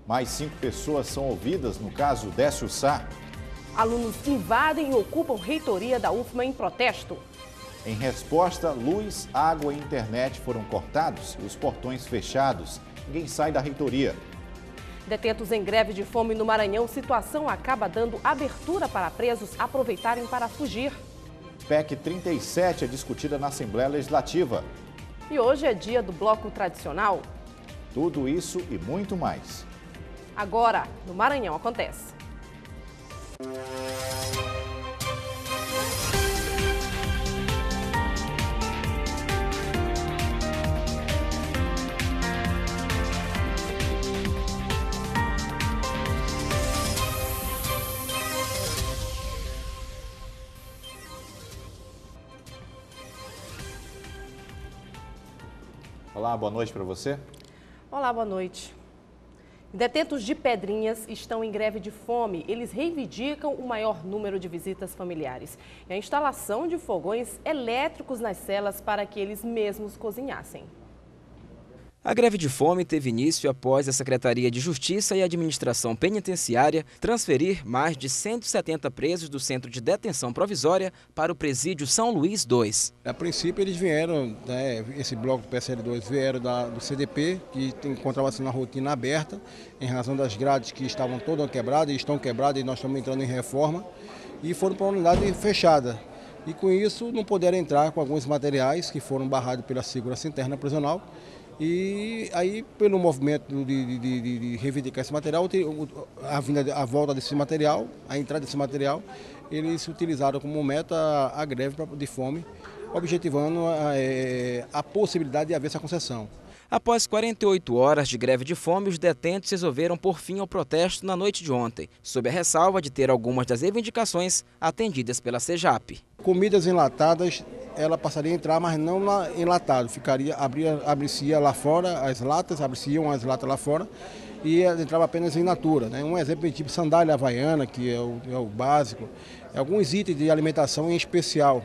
Mais 5 pessoas são ouvidas no caso Décio Sá. Alunos invadem e ocupam reitoria da UFMA em protesto. Em resposta, luz, água e internet foram cortados e os portões fechados. Ninguém sai da reitoria. Detentos em greve de fome no Maranhão, situação acaba dando abertura para presos aproveitarem para fugir. PEC 37 é discutida na Assembleia Legislativa. E hoje é dia do bloco tradicional. Tudo isso e muito mais. Agora, no Maranhão acontece. Olá, boa noite para você. Olá, boa noite. Detentos de Pedrinhas estão em greve de fome. Eles reivindicam o maior número de visitas familiares e a instalação de fogões elétricos nas celas para que eles mesmos cozinhassem. A greve de fome teve início após a Secretaria de Justiça e Administração Penitenciária transferir mais de 170 presos do Centro de Detenção Provisória para o Presídio São Luís II. A princípio eles vieram, esse bloco do PSL2 vieram do CDP, que encontrava-se na rotina aberta, em razão das grades que estavam todas quebradas e estão quebradas e nós estamos entrando em reforma, e foram para uma unidade fechada. E com isso não puderam entrar com alguns materiais que foram barrados pela segurança interna prisional. E aí, pelo movimento de reivindicar esse material, a volta desse material, a entrada desse material, eles utilizaram como meta a greve de fome, objetivando a possibilidade de haver essa concessão. Após 48 horas de greve de fome, os detentos resolveram pôr fim ao protesto na noite de ontem, sob a ressalva de ter algumas das reivindicações atendidas pela CEJAP. Comidas enlatadas, ela passaria a entrar, mas não enlatado, abria-se lá fora as latas, abriciam as latas lá fora e entrava apenas em natura. Né? Um exemplo é tipo sandália havaiana, que é o básico, alguns itens de alimentação em especial.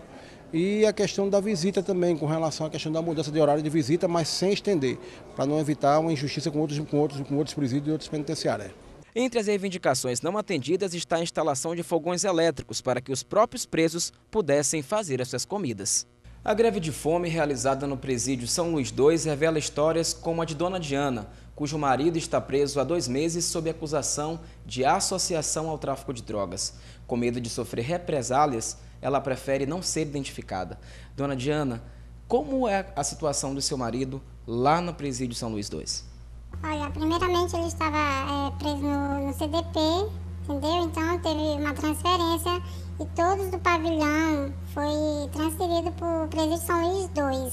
E a questão da visita também, com relação à questão da mudança de horário de visita, mas sem estender, para não evitar uma injustiça com outros presídios e outros penitenciários. Entre as reivindicações não atendidas está a instalação de fogões elétricos para que os próprios presos pudessem fazer as suas comidas. A greve de fome realizada no Presídio São Luís II revela histórias como a de Dona Diana, cujo marido está preso há 2 meses sob acusação de associação ao tráfico de drogas. Com medo de sofrer represálias, ela prefere não ser identificada. Dona Diana, como é a situação do seu marido lá no Presídio São Luís II? Olha, primeiramente ele estava preso no CDP, entendeu? Então teve uma transferência e todos do pavilhão foi transferido para o Presídio São Luís II.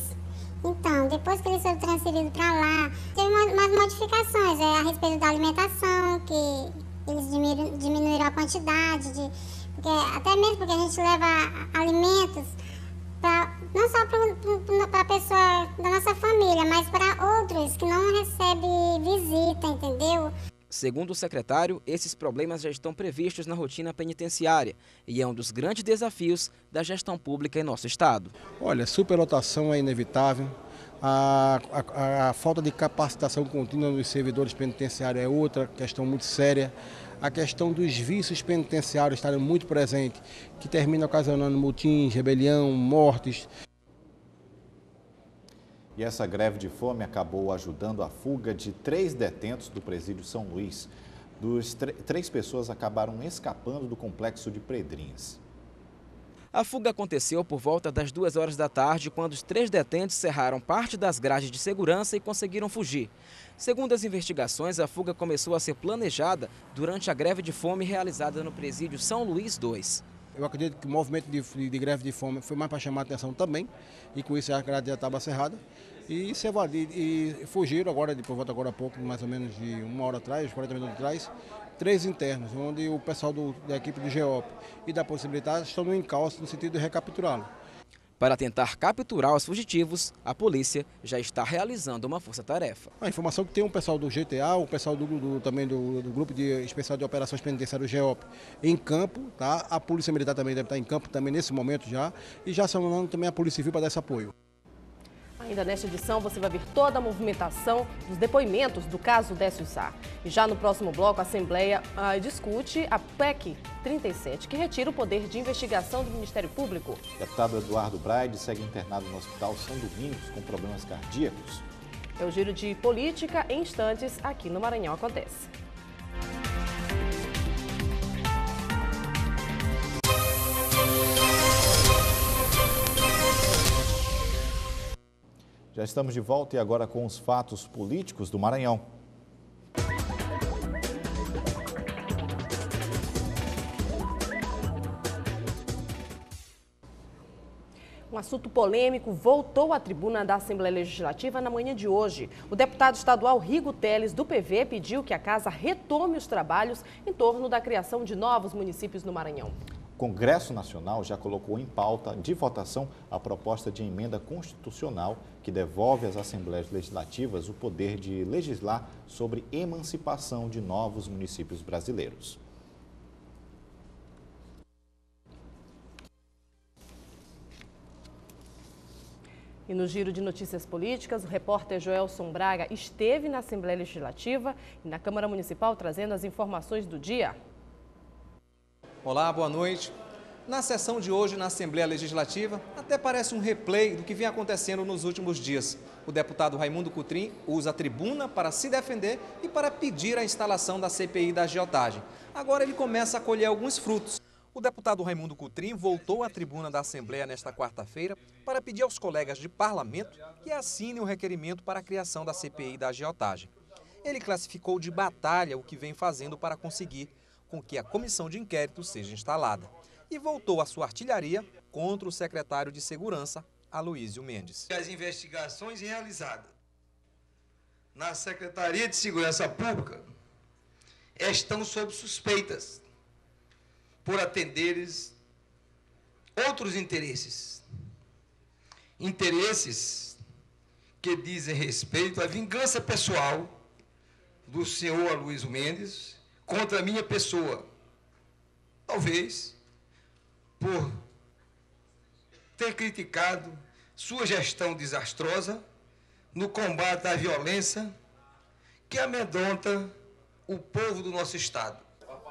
Então, depois que ele foi transferido para lá, teve umas modificações a respeito da alimentação, que eles diminuíram a quantidade, até mesmo porque a gente leva alimentos não só para a pessoa da nossa família, mas para outros que não recebem visita, entendeu? Segundo o secretário, esses problemas já estão previstos na rotina penitenciária e é um dos grandes desafios da gestão pública em nosso estado. Olha, superlotação é inevitável, a falta de capacitação contínua dos servidores penitenciários é outra questão muito séria. A questão dos vícios penitenciários estarem muito presentes, que termina ocasionando motins, rebelião, mortes. E essa greve de fome acabou ajudando a fuga de 3 detentos do Presídio São Luís. 3 pessoas acabaram escapando do complexo de Pedrinhas. A fuga aconteceu por volta das 2 horas da tarde, quando os 3 detentos cerraram parte das grades de segurança e conseguiram fugir. Segundo as investigações, a fuga começou a ser planejada durante a greve de fome realizada no Presídio São Luís II. Eu acredito que o movimento de greve de fome foi mais para chamar a atenção também, e com isso a grade já estava cerrada. E se evadiram e fugiram agora, por volta agora há pouco, mais ou menos de 1 hora atrás, 40 minutos atrás, 3 internos, onde o pessoal da equipe do GEOP e da Possibilidade estão no encalço no sentido de recapturá-lo. Para tentar capturar os fugitivos, a polícia já está realizando uma força-tarefa. A informação que tem um pessoal do GTA, o pessoal também do Grupo Especial de Operações Penitenciárias GEOP em campo, tá? A Polícia Militar também deve estar em campo também nesse momento já, e já chamando também a Polícia Civil para dar esse apoio. Ainda nesta edição, você vai ver toda a movimentação dos depoimentos do caso Décio Sá. E já no próximo bloco, a Assembleia discute a PEC 37, que retira o poder de investigação do Ministério Público. O deputado Eduardo Braide segue internado no Hospital São Domingos com problemas cardíacos. É o giro de política em instantes aqui no Maranhão Acontece. Já estamos de volta e agora com os fatos políticos do Maranhão. Um assunto polêmico voltou à tribuna da Assembleia Legislativa na manhã de hoje. O deputado estadual Rigo Teles, do PV, pediu que a Casa retome os trabalhos em torno da criação de novos municípios no Maranhão. O Congresso Nacional já colocou em pauta de votação a proposta de emenda constitucional que devolve às Assembleias Legislativas o poder de legislar sobre emancipação de novos municípios brasileiros. E no giro de notícias políticas, o repórter Joelson Braga esteve na Assembleia Legislativa e na Câmara Municipal trazendo as informações do dia. Olá, boa noite. Na sessão de hoje na Assembleia Legislativa, até parece um replay do que vem acontecendo nos últimos dias. O deputado Raimundo Coutrin usa a tribuna para se defender e para pedir a instalação da CPI da agiotagem. Agora ele começa a colher alguns frutos. O deputado Raimundo Coutrin voltou à tribuna da Assembleia nesta quarta-feira para pedir aos colegas de parlamento que assinem o requerimento para a criação da CPI da agiotagem. Ele classificou de batalha o que vem fazendo para conseguir com que a comissão de inquérito seja instalada e voltou a sua artilharia contra o secretário de Segurança, Aloísio Mendes. As investigações realizadas na Secretaria de Segurança Pública estão sob suspeitas por atenderes outros interesses. Interesses que dizem respeito à vingança pessoal do senhor Aloísio Mendes contra a minha pessoa, talvez por ter criticado sua gestão desastrosa no combate à violência que amedronta o povo do nosso estado.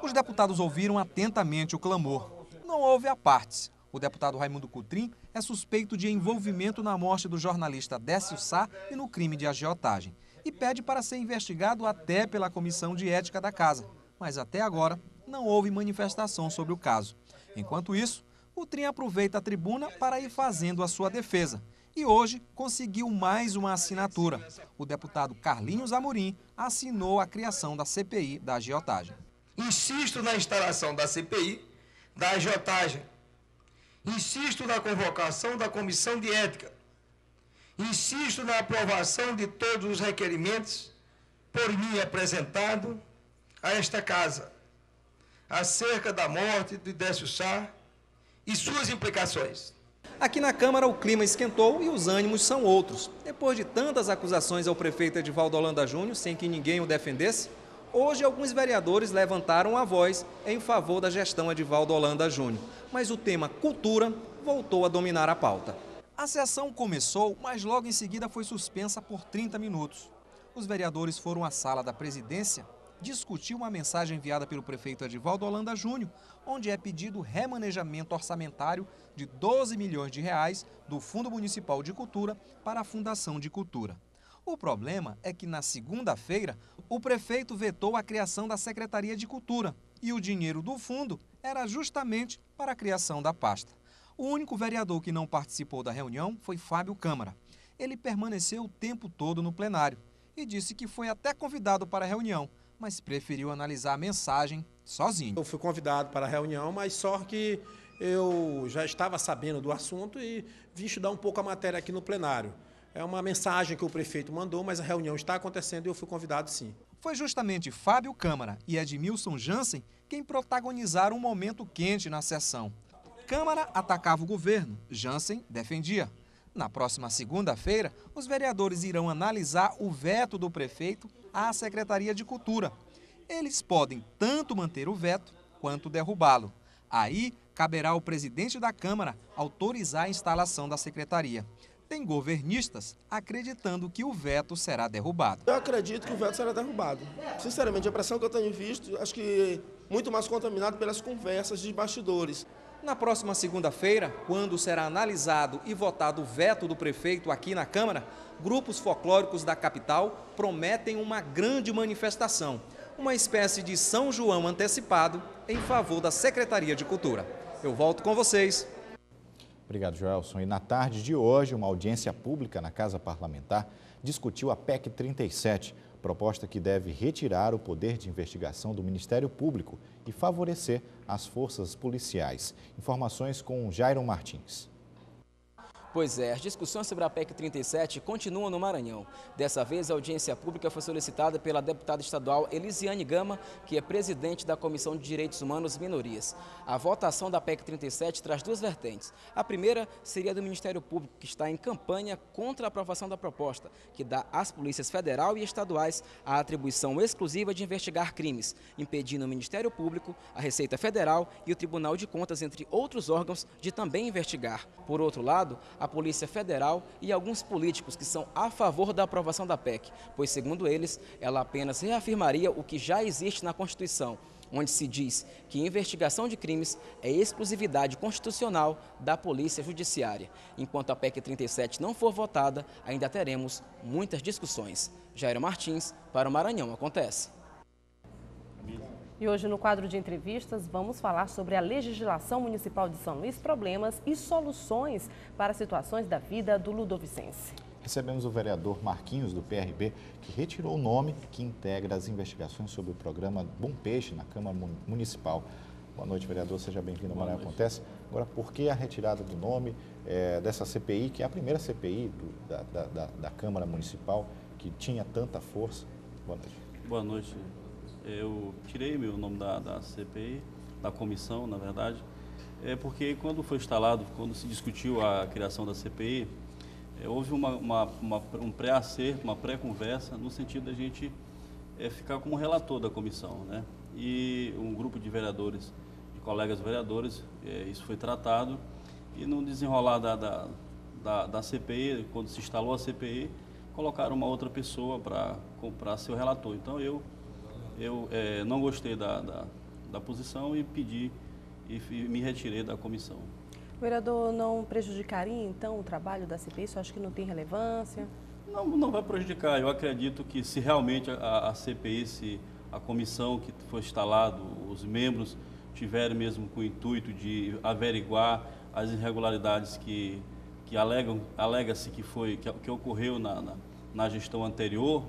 Os deputados ouviram atentamente o clamor. Não houve apartes. O deputado Raimundo Coutrin é suspeito de envolvimento na morte do jornalista Décio Sá e no crime de agiotagem e pede para ser investigado até pela Comissão de Ética da Casa. Mas até agora não houve manifestação sobre o caso. Enquanto isso, o Coutrin aproveita a tribuna para ir fazendo a sua defesa. E hoje conseguiu mais uma assinatura. O deputado Carlinhos Amorim assinou a criação da CPI da agiotagem. Insisto na instalação da CPI da agiotagem. Insisto na convocação da Comissão de Ética. Insisto na aprovação de todos os requerimentos por mim apresentado a esta Casa, acerca da morte de Décio Sá e suas implicações. Aqui na Câmara o clima esquentou e os ânimos são outros. Depois de tantas acusações ao prefeito Edivaldo Holanda Júnior, sem que ninguém o defendesse, hoje alguns vereadores levantaram a voz em favor da gestão Edivaldo Holanda Júnior. Mas o tema cultura voltou a dominar a pauta. A sessão começou, mas logo em seguida foi suspensa por 30 minutos. Os vereadores foram à sala da presidência discutir uma mensagem enviada pelo prefeito Edivaldo Holanda Júnior, onde é pedido remanejamento orçamentário de 12 milhões de reais do Fundo Municipal de Cultura para a Fundação de Cultura. O problema é que na segunda-feira o prefeito vetou a criação da Secretaria de Cultura e o dinheiro do fundo era justamente para a criação da pasta. O único vereador que não participou da reunião foi Fábio Câmara. Ele permaneceu o tempo todo no plenário e disse que foi até convidado para a reunião, mas preferiu analisar a mensagem sozinho. Eu fui convidado para a reunião, mas só que eu já estava sabendo do assunto e vim estudar um pouco a matéria aqui no plenário. É uma mensagem que o prefeito mandou, mas a reunião está acontecendo e eu fui convidado sim. Foi justamente Fábio Câmara e Edmilson Jansen quem protagonizaram um momento quente na sessão. Câmara atacava o governo, Jansen defendia. Na próxima segunda-feira, os vereadores irão analisar o veto do prefeito à Secretaria de Cultura. Eles podem tanto manter o veto quanto derrubá-lo. Aí, caberá ao presidente da Câmara autorizar a instalação da secretaria. Tem governistas acreditando que o veto será derrubado. Eu acredito que o veto será derrubado. Sinceramente, a impressão que eu tenho visto, acho que muito mais contaminado pelas conversas de bastidores. Na próxima segunda-feira, quando será analisado e votado o veto do prefeito aqui na Câmara, grupos folclóricos da capital prometem uma grande manifestação, uma espécie de São João antecipado em favor da Secretaria de Cultura. Eu volto com vocês. Obrigado, Joelson. E na tarde de hoje, uma audiência pública na Casa Parlamentar discutiu a PEC 37, proposta que deve retirar o poder de investigação do Ministério Público e favorecer as forças policiais. Informações com Jairo Martins. Pois é, as discussões sobre a PEC 37 continuam no Maranhão. Dessa vez, a audiência pública foi solicitada pela deputada estadual Elisiane Gama, que é presidente da Comissão de Direitos Humanos e Minorias. A votação da PEC 37 traz duas vertentes. A primeira seria do Ministério Público, que está em campanha contra a aprovação da proposta, que dá às polícias federal e estaduais a atribuição exclusiva de investigar crimes, impedindo o Ministério Público, a Receita Federal e o Tribunal de Contas, entre outros órgãos, de também investigar. Por outro lado, a Polícia Federal e alguns políticos que são a favor da aprovação da PEC, pois, segundo eles, ela apenas reafirmaria o que já existe na Constituição, onde se diz que investigação de crimes é exclusividade constitucional da Polícia Judiciária. Enquanto a PEC 37 não for votada, ainda teremos muitas discussões. Jairo Martins, para o Maranhão Acontece. E hoje, no quadro de entrevistas, vamos falar sobre a legislação municipal de São Luís, problemas e soluções para situações da vida do ludovicense. Recebemos o vereador Marquinhos, do PRB, que retirou o nome que integra as investigações sobre o programa Bom Peixe na Câmara Municipal. Boa noite, vereador. Seja bem-vindo ao Maranhão Acontece. Agora, por que a retirada do nome dessa CPI, que é a primeira CPI da Câmara Municipal, que tinha tanta força? Boa noite. Boa noite. Eu tirei meu nome da CPI, da comissão, na verdade, porque quando foi instalado, quando se discutiu a criação da CPI, houve um pré-acerto, uma pré-conversa, no sentido da gente ficar como relator da comissão, né? E um grupo de vereadores, de colegas vereadores, isso foi tratado, e no desenrolar da CPI, quando se instalou a CPI, colocaram uma outra pessoa para ser o relator. Então, eu não gostei da posição e pedi e me retirei da comissão. O vereador não prejudicaria, então, o trabalho da CPI? Isso acho que não tem relevância? Não vai prejudicar. Eu acredito que se realmente a CPI, se a comissão que foi instalada, os membros tiverem mesmo com o intuito de averiguar as irregularidades que alega-se que ocorreu na gestão anterior,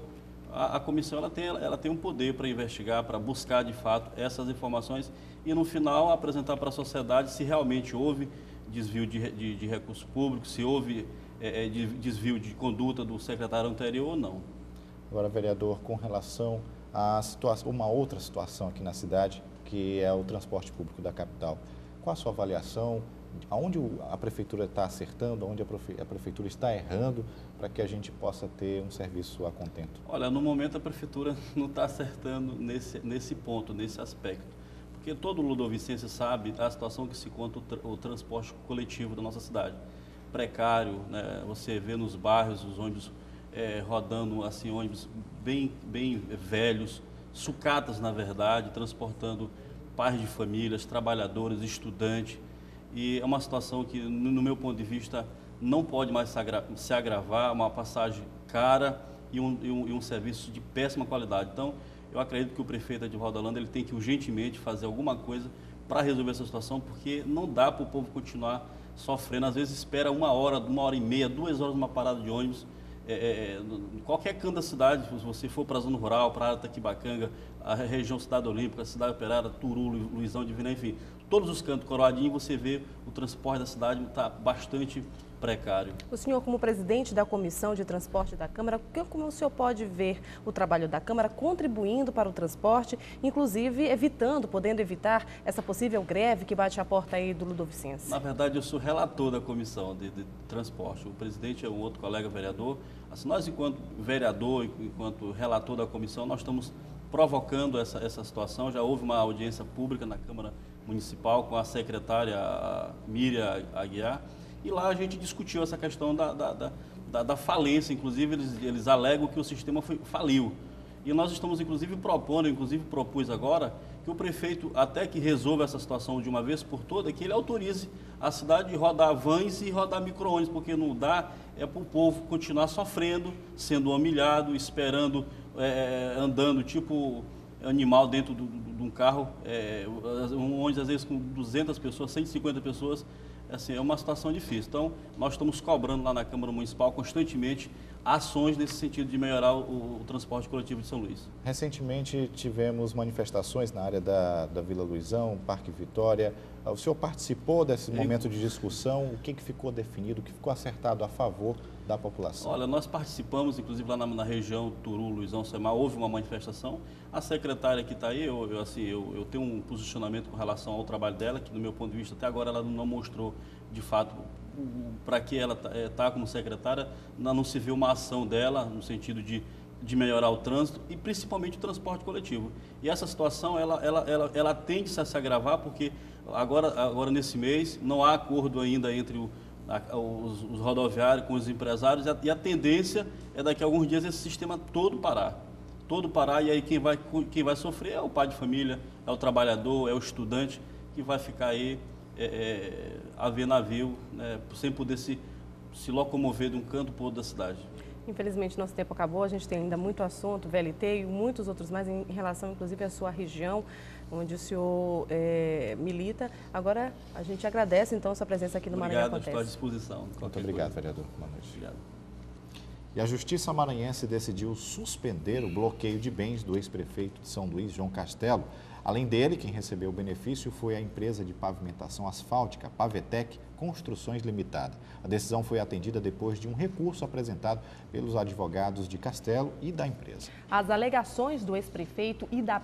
a comissão ela tem um poder para investigar, para buscar de fato essas informações e no final apresentar para a sociedade se realmente houve desvio de recursos públicos, se houve desvio de conduta do secretário anterior ou não. Agora, vereador, com relação a uma outra situação aqui na cidade, que é o transporte público da capital, qual a sua avaliação? Aonde a prefeitura está acertando, aonde a prefeitura está errando, para que a gente possa ter um serviço a contento? Olha, no momento a prefeitura não está acertando nesse ponto, nesse aspecto. Porque todo ludovicense sabe a situação que se encontra o transporte coletivo da nossa cidade. Precário, né? Você vê nos bairros os ônibus rodando, assim, ônibus bem velhos, sucatas na verdade, transportando pais de famílias, trabalhadores, estudantes. E é uma situação que, no meu ponto de vista, não pode mais se agravar, uma passagem cara e um serviço de péssima qualidade. Então, eu acredito que o prefeito Edivaldo Holanda ele tem que urgentemente fazer alguma coisa para resolver essa situação, porque não dá para o povo continuar sofrendo. Às vezes espera 1 hora, 1 hora e meia, 2 horas numa parada de ônibus. Em qualquer canto da cidade, se você for para a zona rural, para a área Taquibacanga, a região Cidade Olímpica, Cidade Operária, Turu, Luizão Divina, enfim, todos os cantos coroadinhos, você vê o transporte da cidade está bastante precário. O senhor, como presidente da Comissão de Transporte da Câmara, como o senhor pode ver o trabalho da Câmara contribuindo para o transporte, inclusive podendo evitar essa possível greve que bate a porta aí do ludovicense? Na verdade, eu sou relator da Comissão de Transporte. O presidente é um outro colega vereador. Assim, nós, enquanto vereador, enquanto relator da comissão, nós estamos provocando essa situação. Já houve uma audiência pública na Câmara Municipal com a secretária Miriam Aguiar E lá a gente discutiu essa questão da falência, inclusive eles alegam que o sistema faliu. E nós estamos, inclusive, propus agora, que o prefeito, até que resolva essa situação de uma vez por todas, que ele autorize a cidade de rodar vans e rodar micro-ônibus, porque não dá para o povo continuar sofrendo, sendo humilhado, esperando, andando tipo animal dentro de um carro, um ônibus às vezes com 200 pessoas, 150 pessoas, assim, é uma situação difícil. Então, nós estamos cobrando lá na Câmara Municipal constantemente ações nesse sentido de melhorar o transporte coletivo de São Luís. Recentemente tivemos manifestações na área da Vila Luizão, Parque Vitória. O senhor participou desse momento de discussão? O que ficou definido, o que ficou acertado a favor da população? Olha, nós participamos, inclusive lá na região Turu, Luizão, Semar, houve uma manifestação. A secretária que está aí, eu tenho um posicionamento com relação ao trabalho dela, que do meu ponto de vista até agora ela não mostrou de fato para que ela está como secretária, não se vê uma ação dela no sentido de melhorar o trânsito e principalmente o transporte coletivo. E essa situação ela tende a se agravar porque agora nesse mês não há acordo ainda entre os rodoviários com os empresários e a tendência é daqui a alguns dias esse sistema todo parar, e aí quem vai sofrer é o pai de família, é o trabalhador, é o estudante que vai ficar aí a ver navio, né, sem poder se locomover de um canto para o outro da cidade. Infelizmente, nosso tempo acabou, a gente tem ainda muito assunto, VLT e muitos outros mais em relação, inclusive, à sua região, onde o senhor milita. Agora, a gente agradece, então, a sua presença aqui no Maranhão Acontece. Obrigado, estou à disposição. Muito obrigado, vereador. Boa noite. Obrigado. E a Justiça Maranhense decidiu suspender o bloqueio de bens do ex-prefeito de São Luís, João Castelo. Além dele, quem recebeu o benefício foi a empresa de pavimentação asfáltica, Pavetec Construções Limitada. A decisão foi atendida depois de um recurso apresentado pelos advogados de Castelo e da empresa. As alegações do ex-prefeito e da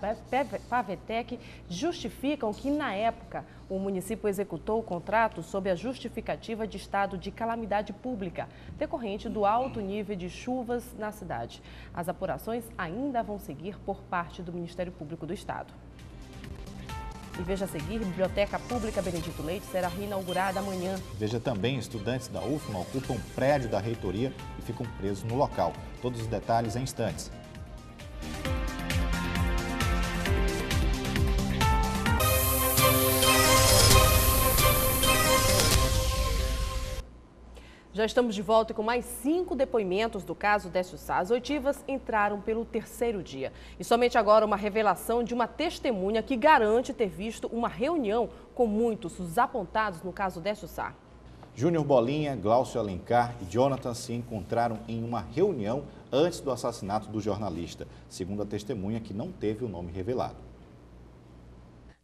Pavetec justificam que, na época, o município executou o contrato sob a justificativa de estado de calamidade pública, decorrente do alto nível de chuvas na cidade. As apurações ainda vão seguir por parte do Ministério Público do Estado. E veja a seguir, Biblioteca Pública Benedito Leite será reinaugurada amanhã. Veja também, estudantes da UFMA ocupam prédio da reitoria e ficam presos no local. Todos os detalhes em instantes. Já estamos de volta com mais 5 depoimentos do caso Décio Sá. As oitivas entraram pelo 3º dia. E somente agora uma revelação de uma testemunha que garante ter visto uma reunião com muitos dos apontados no caso Décio Sá. Júnior Bolinha, Glaucio Alencar e Jonathan se encontraram em uma reunião antes do assassinato do jornalista, segundo a testemunha que não teve o nome revelado.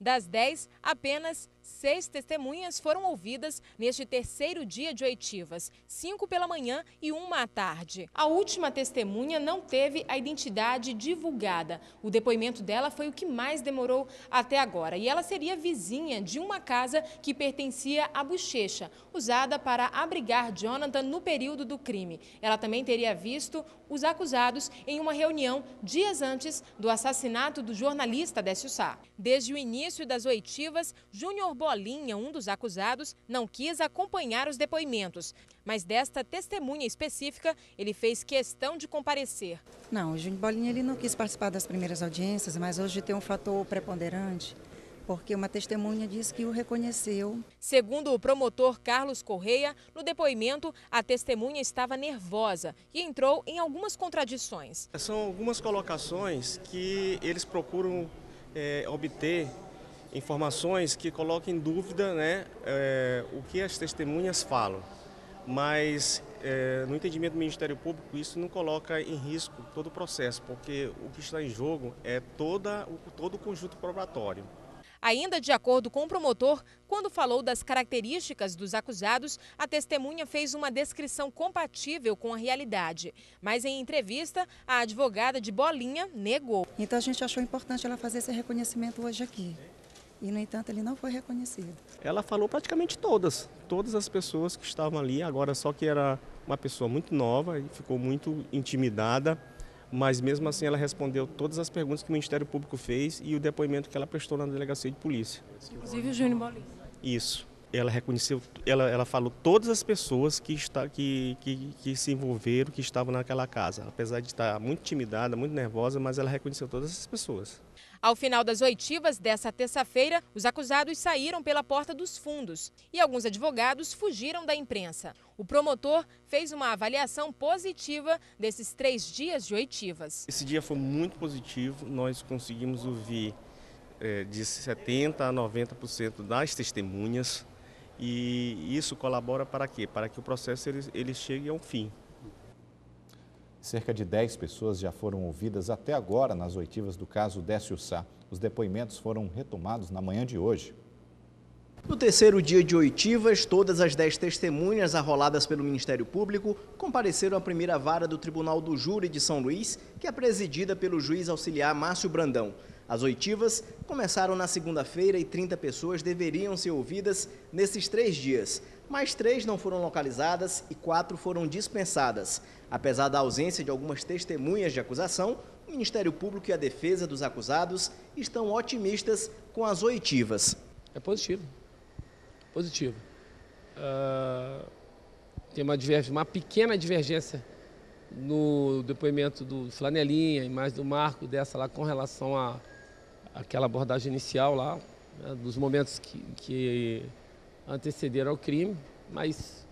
Das 10, apenas 6 testemunhas foram ouvidas neste 3º dia de oitivas, 5 pela manhã e 1 à tarde. A última testemunha não teve a identidade divulgada. O depoimento dela foi o que mais demorou até agora. E ela seria vizinha de uma casa que pertencia à Bochecha, usada para abrigar Jonathan no período do crime. Ela também teria visto os acusados em uma reunião dias antes do assassinato do jornalista Décio Sá. Desde o início das oitivas, Júnior Bolinha, um dos acusados, não quis acompanhar os depoimentos, mas desta testemunha específica, ele fez questão de comparecer. Não, o Júnior Bolinha ele não quis participar das primeiras audiências, mas hoje tem um fator preponderante, porque uma testemunha disse que o reconheceu. Segundo o promotor Carlos Correia, no depoimento, a testemunha estava nervosa e entrou em algumas contradições. São algumas colocações que eles procuram obter informações que colocam em dúvida, né, o que as testemunhas falam. Mas, no entendimento do Ministério Público, isso não coloca em risco todo o processo, porque o que está em jogo é todo o conjunto probatório. Ainda de acordo com o promotor, quando falou das características dos acusados, a testemunha fez uma descrição compatível com a realidade. Mas em entrevista, a advogada de Bolinha negou. Então a gente achou importante ela fazer esse reconhecimento hoje aqui. E, no entanto, ele não foi reconhecido. Ela falou praticamente todas as pessoas que estavam ali, agora só que era uma pessoa muito nova e ficou muito intimidada. Mas mesmo assim ela respondeu todas as perguntas que o Ministério Público fez e o depoimento que ela prestou na delegacia de polícia. Inclusive o Júnior Bolinha. Isso. ela reconheceu, ela falou todas as pessoas que se envolveram, que estavam naquela casa. Apesar de estar muito intimidada, muito nervosa, mas ela reconheceu todas as pessoas. Ao final das oitivas dessa terça-feira, os acusados saíram pela porta dos fundos e alguns advogados fugiram da imprensa. O promotor fez uma avaliação positiva desses 3 dias de oitivas. Esse dia foi muito positivo, nós conseguimos ouvir de 70% a 90% das testemunhas e isso colabora para quê? Para que o processo ele chegue ao fim. Cerca de 10 pessoas já foram ouvidas até agora nas oitivas do caso Décio Sá. Os depoimentos foram retomados na manhã de hoje. No terceiro dia de oitivas, todas as 10 testemunhas arroladas pelo Ministério Público compareceram à primeira vara do Tribunal do Júri de São Luís, que é presidida pelo juiz auxiliar Márcio Brandão. As oitivas começaram na segunda-feira e 30 pessoas deveriam ser ouvidas nesses 3 dias. Mas 3 não foram localizadas e 4 foram dispensadas. Apesar da ausência de algumas testemunhas de acusação, o Ministério Público e a defesa dos acusados estão otimistas com as oitivas. É positivo. Positivo. Tem uma pequena divergência no depoimento do Flanelinha e mais do Marco dessa lá com relação àquela abordagem inicial lá, né, dos momentos que antecederam ao crime, mas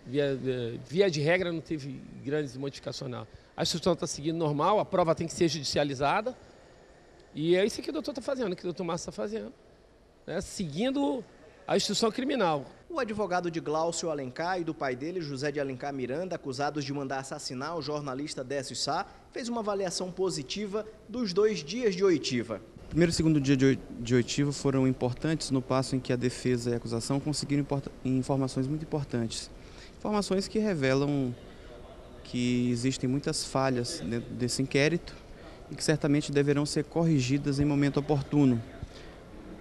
via de regra não teve grandes modificações não. A instrução está seguindo normal, a prova tem que ser judicializada e é isso que o doutor está fazendo, que o doutor Márcio está fazendo, né, seguindo a instrução criminal. O advogado de Glaucio Alencar e do pai dele, José de Alencar Miranda, acusados de mandar assassinar o jornalista Décio Sá, fez uma avaliação positiva dos 2 dias de oitiva. O primeiro e segundo dia de oitiva foram importantes no passo em que a defesa e a acusação conseguiram informações muito importantes. Informações que revelam que existem muitas falhas dentro desse inquérito e que certamente deverão ser corrigidas em momento oportuno.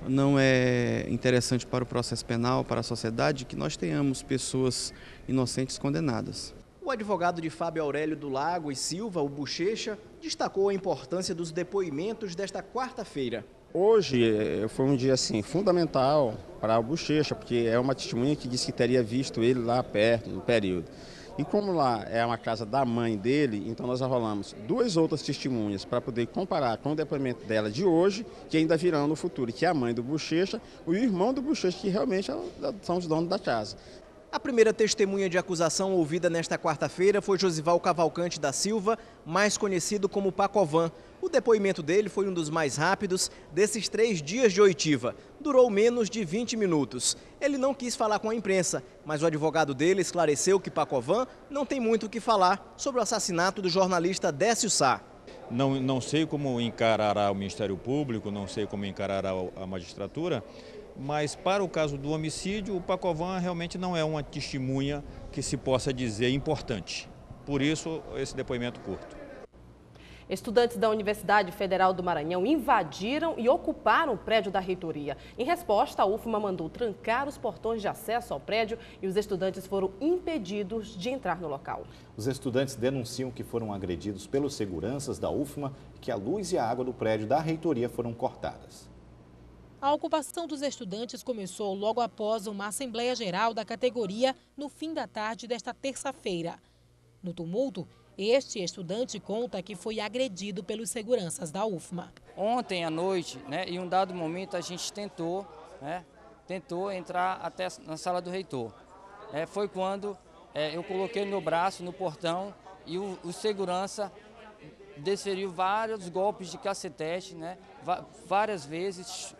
Não é interessante para o processo penal, para a sociedade, que nós tenhamos pessoas inocentes condenadas. O advogado de Fábio Aurélio do Lago e Silva, o Bochecha, destacou a importância dos depoimentos desta quarta-feira. Hoje foi um dia assim, fundamental para o Bochecha, porque é uma testemunha que disse que teria visto ele lá perto, no período. E como lá é uma casa da mãe dele, então nós arrolamos 2 outras testemunhas para poder comparar com o depoimento dela de hoje, que ainda virão no futuro, que é a mãe do Bochecha e o irmão do Bochecha, que realmente são os donos da casa. A primeira testemunha de acusação ouvida nesta quarta-feira foi Josival Cavalcante da Silva, mais conhecido como Pacovan. O depoimento dele foi um dos mais rápidos desses 3 dias de oitiva. Durou menos de 20 minutos. Ele não quis falar com a imprensa, mas o advogado dele esclareceu que Pacovan não tem muito o que falar sobre o assassinato do jornalista Décio Sá. Não sei como encarará o Ministério Público, não sei como encarará a magistratura, mas para o caso do homicídio, o Pacovan realmente não é uma testemunha que se possa dizer importante. Por isso, esse depoimento curto. Estudantes da Universidade Federal do Maranhão invadiram e ocuparam o prédio da reitoria. Em resposta, a UFMA mandou trancar os portões de acesso ao prédio e os estudantes foram impedidos de entrar no local. Os estudantes denunciam que foram agredidos pelos seguranças da UFMA e que a luz e a água do prédio da reitoria foram cortadas. A ocupação dos estudantes começou logo após uma Assembleia Geral da categoria no fim da tarde desta terça-feira. No tumulto, este estudante conta que foi agredido pelos seguranças da UFMA. Ontem à noite, em um dado momento, a gente tentou entrar até na sala do reitor. Foi quando eu coloquei o meu braço no portão e o segurança desferiu vários golpes de cacetete, várias vezes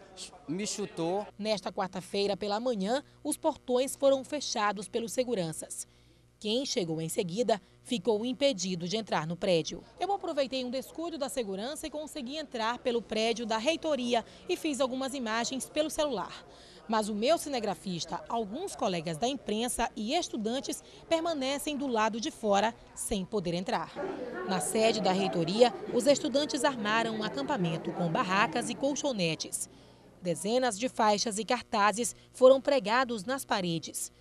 me chutou. Nesta quarta-feira, pela manhã, os portões foram fechados pelos seguranças. Quem chegou em seguida ficou impedido de entrar no prédio. Eu aproveitei um descuido da segurança e consegui entrar pelo prédio da reitoria e fiz algumas imagens pelo celular. Mas o meu cinegrafista, alguns colegas da imprensa e estudantes permanecem do lado de fora sem poder entrar. Na sede da reitoria, os estudantes armaram um acampamento com barracas e colchonetes. Dezenas de faixas e cartazes foram pregados nas paredes.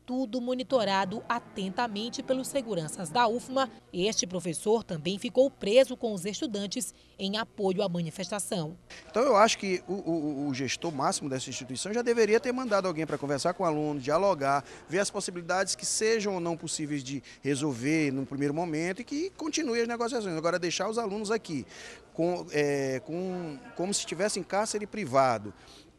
tudo monitorado atentamente pelos seguranças da UFMA. Este professor também ficou preso com os estudantes em apoio à manifestação. Então eu acho que o gestor máximo dessa instituição já deveria ter mandado alguém para conversar com o aluno, dialogar, ver as possibilidades que sejam ou não possíveis de resolver no primeiro momento e que continue as negociações. Agora deixar os alunos aqui como se estivessem em cárcere privado,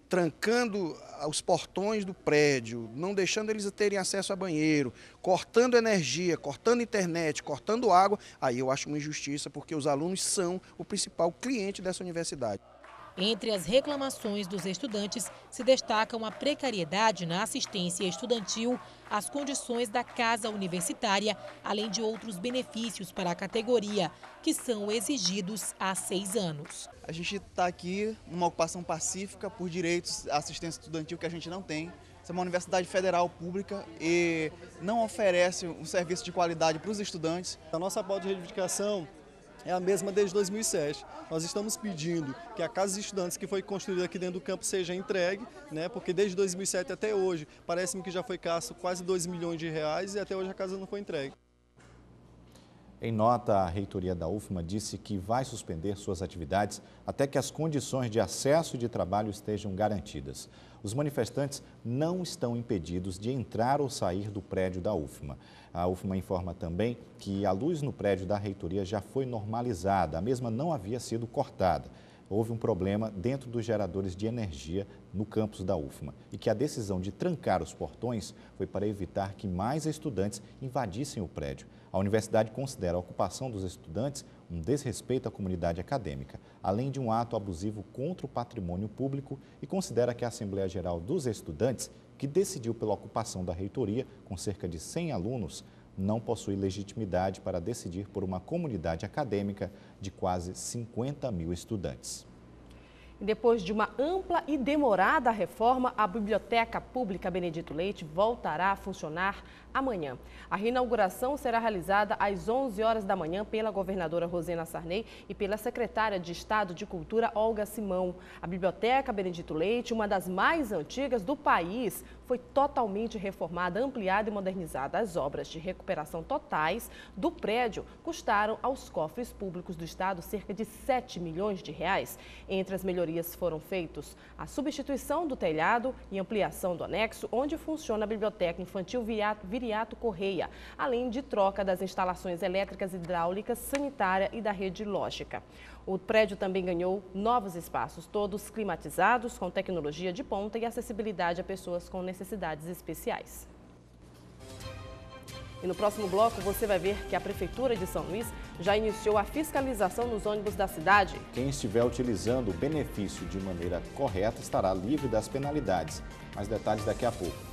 trancando os portões do prédio, não deixando eles terem acesso a banheiro, cortando energia, cortando internet, cortando água, aí eu acho uma injustiça, porque os alunos são o principal cliente dessa universidade. Entre as reclamações dos estudantes se destacam a precariedade na assistência estudantil, as condições da casa universitária, além de outros benefícios para a categoria, que são exigidos há 6 anos. A gente está aqui numa ocupação pacífica por direitos à assistência estudantil que a gente não tem. Essa é uma universidade federal pública e não oferece um serviço de qualidade para os estudantes. A nossa pauta de reivindicação é a mesma desde 2007. Nós estamos pedindo que a casa dos estudantes que foi construída aqui dentro do campus seja entregue, né? Porque desde 2007 até hoje, parece-me que já foi gasto quase 2 milhões de reais e até hoje a casa não foi entregue. Em nota, a reitoria da UFMA disse que vai suspender suas atividades até que as condições de acesso e de trabalho estejam garantidas. Os manifestantes não estão impedidos de entrar ou sair do prédio da UFMA. A UFMA informa também que a luz no prédio da reitoria já foi normalizada, a mesma não havia sido cortada. Houve um problema dentro dos geradores de energia no campus da UFMA e que a decisão de trancar os portões foi para evitar que mais estudantes invadissem o prédio. A universidade considera a ocupação dos estudantes um desrespeito à comunidade acadêmica, além de um ato abusivo contra o patrimônio público e considera que a Assembleia Geral dos Estudantes, que decidiu pela ocupação da reitoria com cerca de 100 alunos, não possui legitimidade para decidir por uma comunidade acadêmica de quase 50 mil estudantes. Depois de uma ampla e demorada reforma, a Biblioteca Pública Benedito Leite voltará a funcionar amanhã. A reinauguração será realizada às 11 horas da manhã pela governadora Rosena Sarney e pela secretária de Estado de Cultura, Olga Simão. A Biblioteca Benedito Leite, uma das mais antigas do país, foi totalmente reformada, ampliada e modernizada. As obras de recuperação totais do prédio custaram aos cofres públicos do Estado cerca de 7 milhões de reais. Entre as melhorias foram feitos a substituição do telhado e ampliação do anexo, onde funciona a Biblioteca Infantil Viriato Correia, além de troca das instalações elétricas, hidráulicas, sanitária e da rede lógica. O prédio também ganhou novos espaços, todos climatizados, com tecnologia de ponta e acessibilidade a pessoas com necessidades especiais. E no próximo bloco você vai ver que a Prefeitura de São Luís já iniciou a fiscalização nos ônibus da cidade. Quem estiver utilizando o benefício de maneira correta estará livre das penalidades. Mais detalhes daqui a pouco.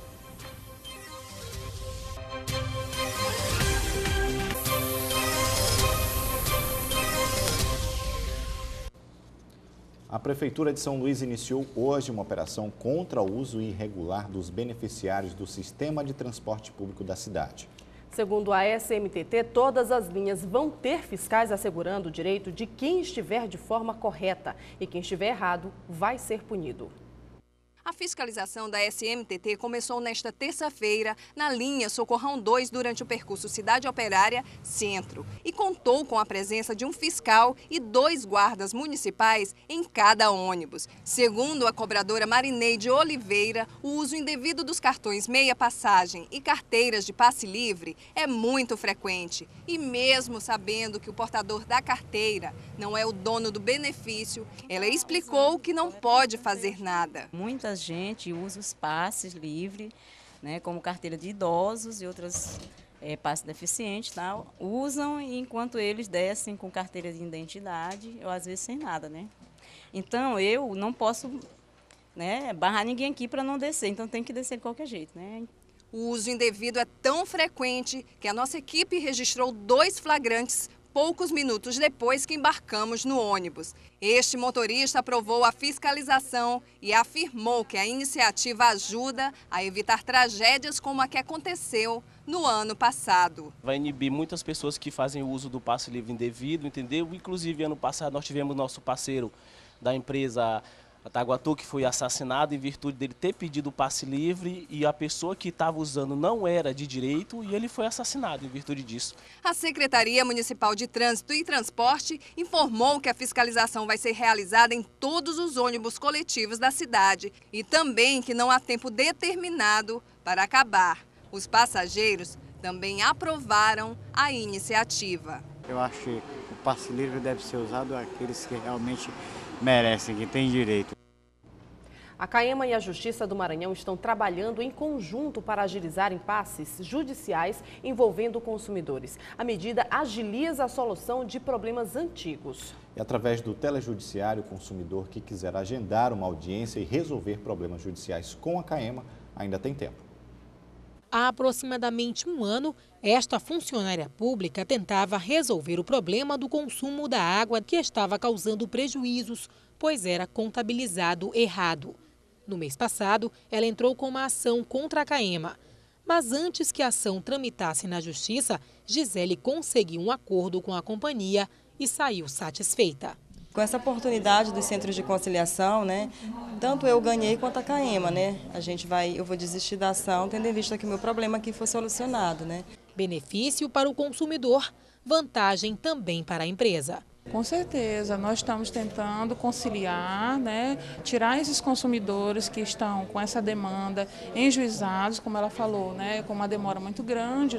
A Prefeitura de São Luís iniciou hoje uma operação contra o uso irregular dos beneficiários do sistema de transporte público da cidade. Segundo a SMTT, todas as linhas vão ter fiscais assegurando o direito de quem estiver de forma correta e quem estiver errado vai ser punido. A fiscalização da SMTT começou nesta terça-feira na linha Socorrão 2 durante o percurso Cidade Operária Centro e contou com a presença de um fiscal e 2 guardas municipais em cada ônibus. Segundo a cobradora Marineide Oliveira, o uso indevido dos cartões meia passagem e carteiras de passe livre é muito frequente. E mesmo sabendo que o portador da carteira não é o dono do benefício, ela explicou que não pode fazer nada. Muita gente usa os passes livres, né, como carteira de idosos e outras passes deficientes, tal, usam enquanto eles descem com carteira de identidade, ou às vezes sem nada, né? Então eu não posso, né, barrar ninguém aqui para não descer, então tem que descer de qualquer jeito, né? O uso indevido é tão frequente que a nossa equipe registrou 2 flagrantes poucos minutos depois que embarcamos no ônibus. Este motorista aprovou a fiscalização e afirmou que a iniciativa ajuda a evitar tragédias como a que aconteceu no ano passado. Vai inibir muitas pessoas que fazem uso do passe livre indevido, entendeu? Inclusive, ano passado nós tivemos nosso parceiro da empresa Taguatu, que foi assassinado em virtude dele ter pedido o passe livre e a pessoa que estava usando não era de direito e ele foi assassinado em virtude disso. A Secretaria Municipal de Trânsito e Transporte informou que a fiscalização vai ser realizada em todos os ônibus coletivos da cidade e também que não há tempo determinado para acabar. Os passageiros também aprovaram a iniciativa. Eu acho que o passe livre deve ser usado àqueles que realmente merecem, que têm direito. A CAEMA e a Justiça do Maranhão estão trabalhando em conjunto para agilizar impasses judiciais envolvendo consumidores. A medida agiliza a solução de problemas antigos. E através do telejudiciário, o consumidor que quiser agendar uma audiência e resolver problemas judiciais com a CAEMA ainda tem tempo. Há aproximadamente um ano, esta funcionária pública tentava resolver o problema do consumo da água que estava causando prejuízos, pois era contabilizado errado. No mês passado, ela entrou com uma ação contra a CAEMA. Mas antes que a ação tramitasse na Justiça, Gisele conseguiu um acordo com a companhia e saiu satisfeita. Com essa oportunidade dos centros de conciliação, tanto eu ganhei quanto a CAEMA, eu vou desistir da ação, tendo em vista que o meu problema aqui foi solucionado, Benefício para o consumidor, vantagem também para a empresa. Com certeza, nós estamos tentando conciliar, tirar esses consumidores que estão com essa demanda em juizados, como ela falou, com uma demora muito grande,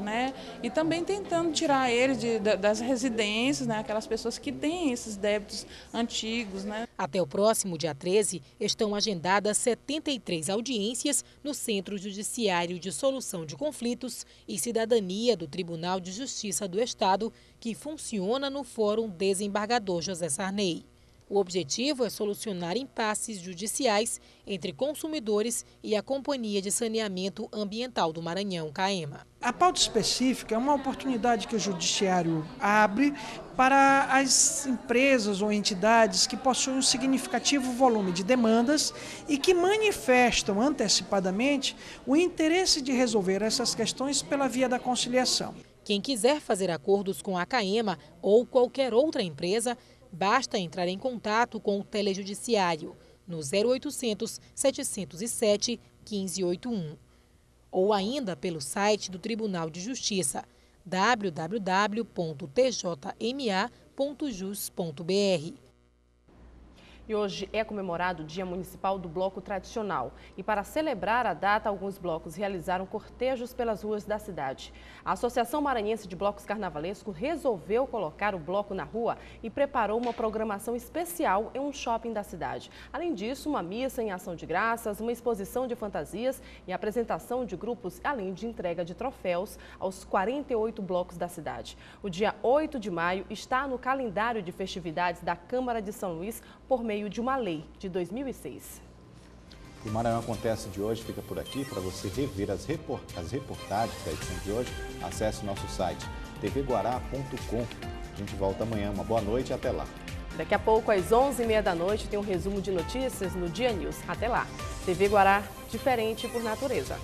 e também tentando tirar eles das residências, aquelas pessoas que têm esses débitos antigos. Até o próximo dia 13, estão agendadas 73 audiências no Centro Judiciário de Solução de Conflitos e Cidadania do Tribunal de Justiça do Estado, que funciona no Fórum Desembargador José Sarney. O objetivo é solucionar impasses judiciais entre consumidores e a Companhia de Saneamento Ambiental do Maranhão, CAEMA. A pauta específica é uma oportunidade que o Judiciário abre para as empresas ou entidades que possuem um significativo volume de demandas e que manifestam antecipadamente o interesse de resolver essas questões pela via da conciliação. Quem quiser fazer acordos com a CAEMA ou qualquer outra empresa, basta entrar em contato com o Telejudiciário no 0800 707 1581 ou ainda pelo site do Tribunal de Justiça www.tjma.jus.br. E hoje é comemorado o Dia Municipal do Bloco Tradicional. E para celebrar a data, alguns blocos realizaram cortejos pelas ruas da cidade. A Associação Maranhense de Blocos Carnavalescos resolveu colocar o bloco na rua e preparou uma programação especial em um shopping da cidade. Além disso, uma missa em ação de graças, uma exposição de fantasias e apresentação de grupos, além de entrega de troféus aos 48 blocos da cidade. O dia 8 de maio está no calendário de festividades da Câmara de São Luís por meio de uma lei de 2006. O Maranhão Acontece de hoje fica por aqui. Para você rever as reportagens da edição de hoje, acesse nosso site tvguará.com. A gente volta amanhã. Uma boa noite e até lá. Daqui a pouco, às 11h30 da noite, tem um resumo de notícias no Dia News. Até lá. TV Guará, diferente por natureza.